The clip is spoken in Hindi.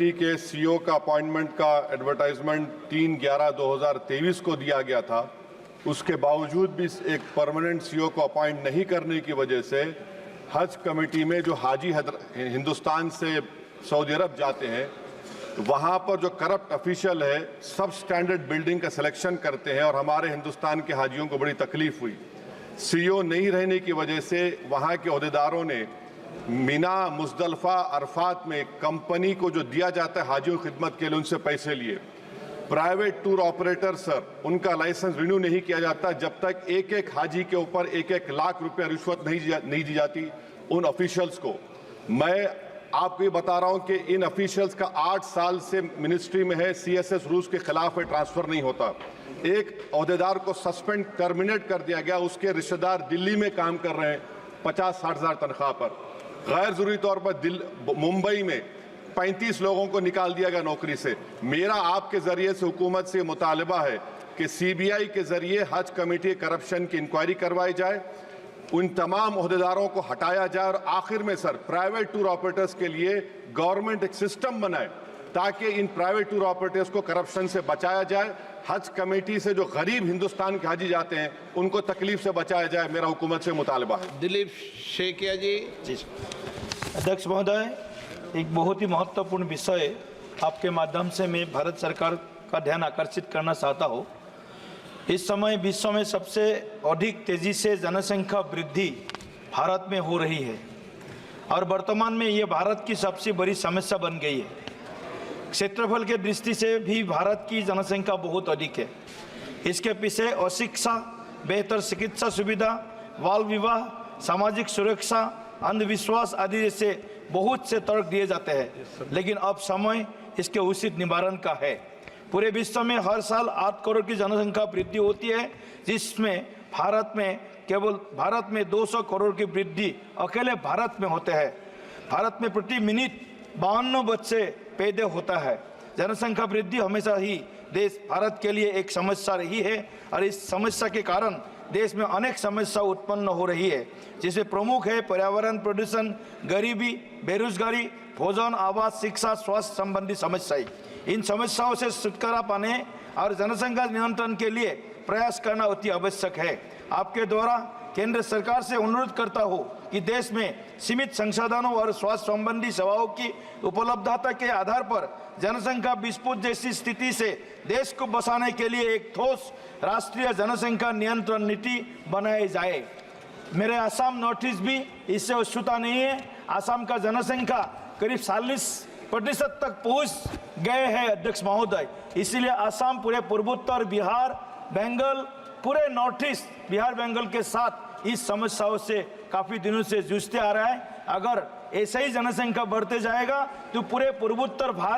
के सीईओ का अपॉइंटमेंट का एडवर्टाइजमेंट 3/11/2023 को दिया गया था। उसके बावजूद भी एक परमानेंट सीईओ को अपॉइंट नहीं करने की वजह से हज कमेटी में जो हाजी हिंदुस्तान से सऊदी अरब जाते हैं, वहाँ पर जो करप्ट ऑफिशियल है सब स्टैंडर्ड बिल्डिंग का सिलेक्शन करते हैं और हमारे हिंदुस्तान के हाजियों को बड़ी तकलीफ हुई। सीईओ नहीं रहने की वजह से वहाँ के अहदेदारों ने मीना, मुजदलफा, अरफात में कंपनी को जो दिया जाता है हाजियों की खिदमत के लिए उनसे पैसे लिए। प्राइवेट टूर ऑपरेटर सर, उनका लाइसेंस रिन्यू नहीं किया जाता जब तक एक एक हाजी के ऊपर 1-1 लाख रुपया रिश्वत नहीं दी जाती उन ऑफिशियल्स को। मैं आपको ये बता रहा हूं कि इन ऑफिशियल्स का 8 साल से मिनिस्ट्री में है, सीएसएस रूल्स के खिलाफ है, ट्रांसफर नहीं होता। एक अहदेदार को सस्पेंड टर्मिनेट कर दिया गया, उसके रिश्तेदार दिल्ली में काम कर रहे हैं 50-60 हज़ार तनख्वाह पर। गैर जरूरी तौर पर मुंबई में 35 लोगों को निकाल दिया गया नौकरी से। मेरा आपके जरिए से हुकूमत से मुतालबा है कि सीबीआई के जरिए हज कमेटी करप्शन की इंक्वायरी करवाई जाए, उन तमाम अहदेदारों को हटाया जाए और आखिर में सर प्राइवेट टूर ऑपरेटर्स के लिए गवर्नमेंट एक सिस्टम बनाए ताकि इन प्राइवेट टूर ऑपरेटर्स को करप्शन से बचाया जाए। हज कमेटी से जो गरीब हिंदुस्तान के हाजी जाते हैं उनको तकलीफ से बचाया जाए, मेरा हुकूमत से मुतालबा है। दिलीप शेखिया जी। अध्यक्ष महोदय, एक बहुत ही महत्वपूर्ण विषय आपके माध्यम से मैं भारत सरकार का ध्यान आकर्षित करना चाहता हूँ। इस समय विश्व में सबसे अधिक तेजी से जनसंख्या वृद्धि भारत में हो रही है और वर्तमान में ये भारत की सबसे बड़ी समस्या बन गई है। क्षेत्रफल के दृष्टि से भी भारत की जनसंख्या बहुत अधिक है। इसके पीछे अशिक्षा, बेहतर चिकित्सा सुविधा, बाल विवाह, सामाजिक सुरक्षा, अंधविश्वास आदि जैसे बहुत से तर्क दिए जाते हैं, लेकिन अब समय इसके उचित निवारण का है। पूरे विश्व में हर साल 8 करोड़ की जनसंख्या वृद्धि होती है, जिसमें भारत में 200 करोड़ की वृद्धि अकेले भारत में होते हैं। भारत में प्रति मिनट 52 बच्चे पैदा होता है। जनसंख्या वृद्धि हमेशा ही भारत के लिए एक समस्या रही है और इस समस्या के कारण देश में अनेक समस्या उत्पन्न हो रही है, जिसमें प्रमुख है पर्यावरण प्रदूषण, गरीबी, बेरोजगारी, भोजन, आवास, शिक्षा, स्वास्थ्य संबंधी समस्याएं। इन समस्याओं से छुटकारा पाने और जनसंख्या नियंत्रण के लिए प्रयास करना अति आवश्यक है। आपके द्वारा केंद्र सरकार से अनुरोध करता हूं कि देश में सीमित संसाधनों और स्वास्थ्य संबंधी सेवाओं की उपलब्धता के आधार पर जनसंख्या विस्फोट जैसी स्थिति से देश को बचाने के लिए एक ठोस राष्ट्रीय जनसंख्या नियंत्रण नीति बनाई जाए। मेरे आसाम नॉर्थ ईस्ट भी इससे अछूता नहीं है। आसाम का जनसंख्या करीब 40% तक पहुंच गए हैं अध्यक्ष महोदय। इसीलिए आसाम पूरे पूर्वोत्तर, बिहार, बंगाल, पूरे नॉर्थ ईस्ट, बिहार बंगाल के साथ इस समस्याओं से काफी दिनों से जूझते आ रहा है। अगर ऐसे ही जनसंख्या बढ़ते जाएगा तो पूरे पूर्वोत्तर भारत